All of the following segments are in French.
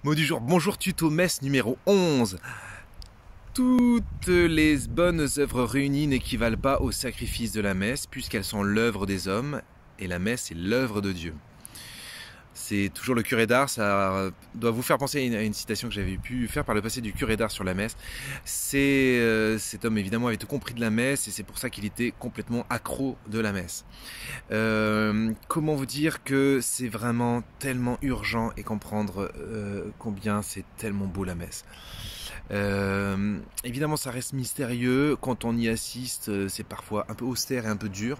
Mot du jour, bonjour tuto messe numéro 11. Toutes les bonnes œuvres réunies n'équivalent pas au sacrifice de la messe, puisqu'elles sont l'œuvre des hommes, et la messe est l'œuvre de Dieu. C'est toujours le curé d'Ars, ça doit vous faire penser à une citation que j'avais pu faire par le passé du curé d'Ars sur la messe. Cet homme évidemment avait tout compris de la messe et c'est pour ça qu'il était complètement accro de la messe. Comment vous dire que c'est vraiment tellement urgent et comprendre combien c'est tellement beau la messe. Évidemment ça reste mystérieux, quand on y assiste c'est parfois un peu austère et un peu dur,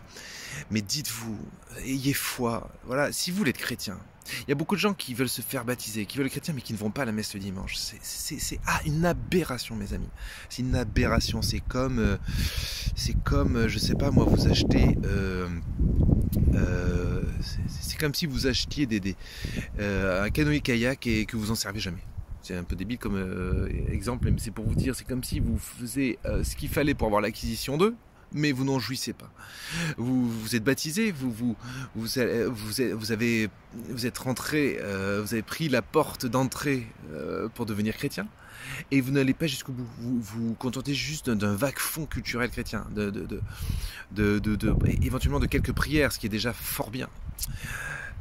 mais dites-vous, ayez foi, voilà, si vous voulez être chrétien, il y a beaucoup de gens qui veulent se faire baptiser, qui veulent être chrétiens mais qui ne vont pas à la messe le dimanche, c'est une aberration mes amis, c'est une aberration, c'est comme je sais pas moi, vous achetez c'est comme si vous achetiez un canoë-kayak et que vous en servez jamais. C'est un peu débile comme exemple, mais c'est pour vous dire, c'est comme si vous faisiez ce qu'il fallait pour avoir l'acquisition d'eux, mais vous n'en jouissez pas. Vous êtes baptisé, vous êtes rentré, vous avez pris la porte d'entrée pour devenir chrétien, et vous n'allez pas jusqu'au bout. Vous vous contentez juste d'un vague fond culturel chrétien, éventuellement de quelques prières, ce qui est déjà fort bien.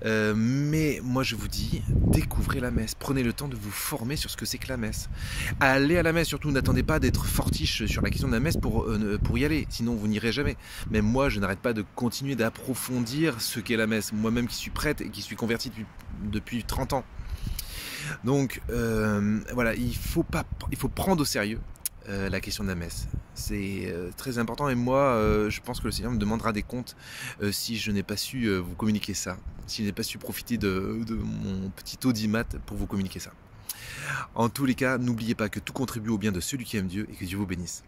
Mais moi je vous dis, découvrez la messe, prenez le temps de vous former sur ce que c'est que la messe. Allez à la messe, surtout n'attendez pas d'être fortiche sur la question de la messe pour y aller, sinon vous n'irez jamais. Même moi je n'arrête pas de continuer d'approfondir ce qu'est la messe, moi-même qui suis prêtre et qui suis converti depuis 30 ans. Donc voilà, il faut prendre au sérieux la question de la messe. C'est très important et moi je pense que le Seigneur me demandera des comptes si je n'ai pas su vous communiquer ça, si je n'ai pas su profiter de mon petit audimat pour vous communiquer ça. En tous les cas, n'oubliez pas que tout contribue au bien de celui qui aime Dieu et que Dieu vous bénisse.